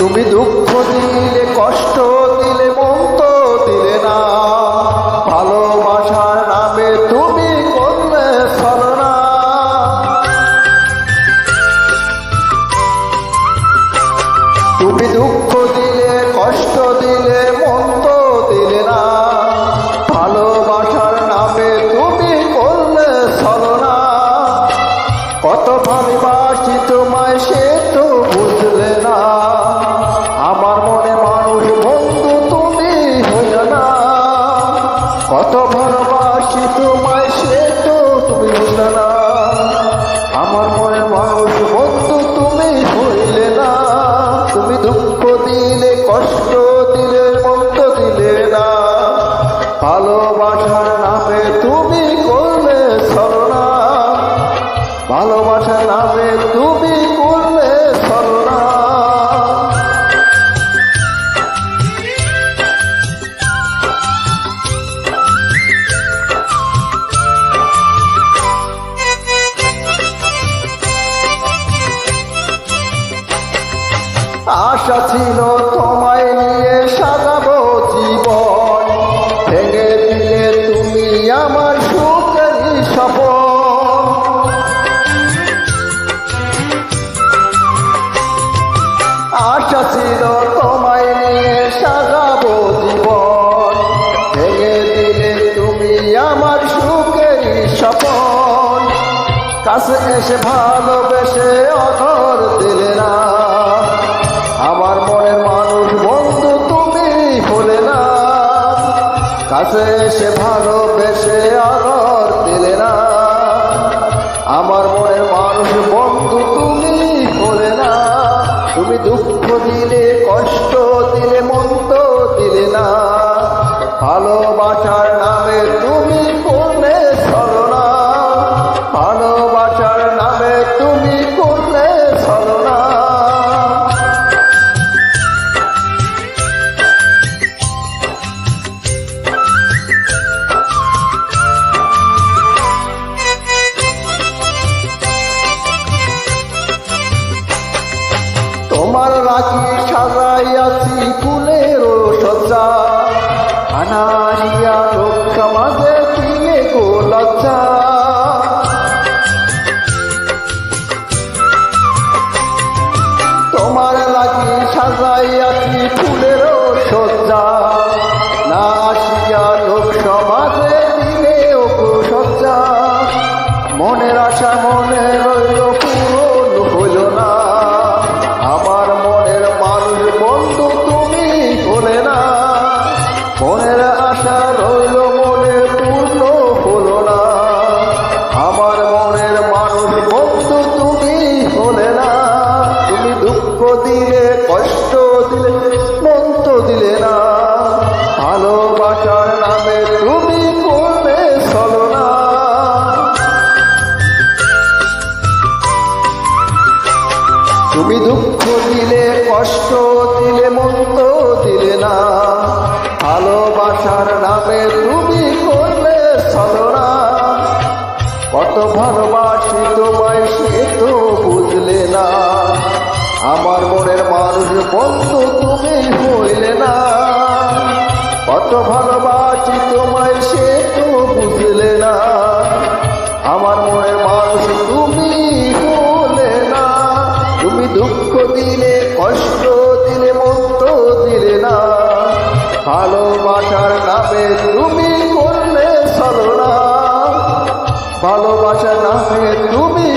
তুমি দুঃখ দিলে কষ্ট দিলে মন তো দিলে না, ভালোবাসার নামে তুমি করলে ছলনা। তুমি দুঃখ দিলে কষ্ট দিলে মন তো দিলে না, ভালোবাসার নামে তুমি করলে ছলনা। কত ভালোবাসি তোমায় সে তো বুঝলে না, আমার মনে মানুষ বন্ধু তুমি হইল না। কত ভালোবাসি তোমায় সে তো তুমি হইল না, আমার মনে মানুষ বন্ধু তুমি হইলে না। তুমি দুঃখ দিলে কষ্ট দিলে মন্দ দিলে না, ভালোবাসার নামে তুমি করলে ছলনা। ভালোবাসার নামে তুমি করলে ছলনা। আশা ছিল তোমায় নিয়ে সাজাবো জীবন, ভেঙে দিলে তুমি আমার সুখেরই স্বপন। আশা ছিল তোমায় নিয়ে সাজাবো জীবন, ভেঙে দিলে তুমি আমার সুখেরই স্বপন। কাছে এসে ভালোবেসে অধর দিলে না, আমার মনের মানুষ বন্ধু তুমি হলে না। কাছে এসে ভালোবেসে আদর দিলে না, আমার মনের মানুষ বন্ধু তুমি হলে না। তুমি দুঃখ দিলে কষ্ট দিলে মন তো দিলে না, ভালোবাসার নামে তুমি করলে ছলনা। ভালোবাসার নামে তুমি করলে ছলনা। তোমার রাখি সাজাইয়াছি ফুলেরও সজ্জা, আনারিয়া লোক সমাজে দিলে গো লজ্জা। তোমার রাখি সাজাইয়াছি ফুলেরও সজ্জা, না আসিয়া লোক সমাজে দিলে গো সজ্জা। মনের আশা মনে রইল পূরণ হইল না, আমার মনের মানুষ বন্ধু তুমি হলে না। মনের আশা রইল মনে পূর্ণ হলো না, আমার মনের মানুষ বন্ধু তুমি হলে না। তুমি দুঃখ দিলে কষ্ট দিলে মন তো দিলে না, ভালোবাসার নামে তুমি করলে ছলনা। তুমি দুঃখ দিলে কষ্ট দিলে মন্দ দিলে না, ভালোবাসার নামে তুমি করলে ছলনা। কত ভালোবাসি তোমায় সে তো বুঝলে না, আমার মনের মানুষ বন্ধু তুমি হইলে না। কত ভালোবাসি তোমায় সে তো বুঝলে না, আমার মনের মানুষ তুমি হলে না। তুমি দুঃখ দিলে কষ্ট দিলে মন তো দিলে না, ভালোবাসার নামে তুমি করলে ছলনা। ভালোবাসার নামে তুমি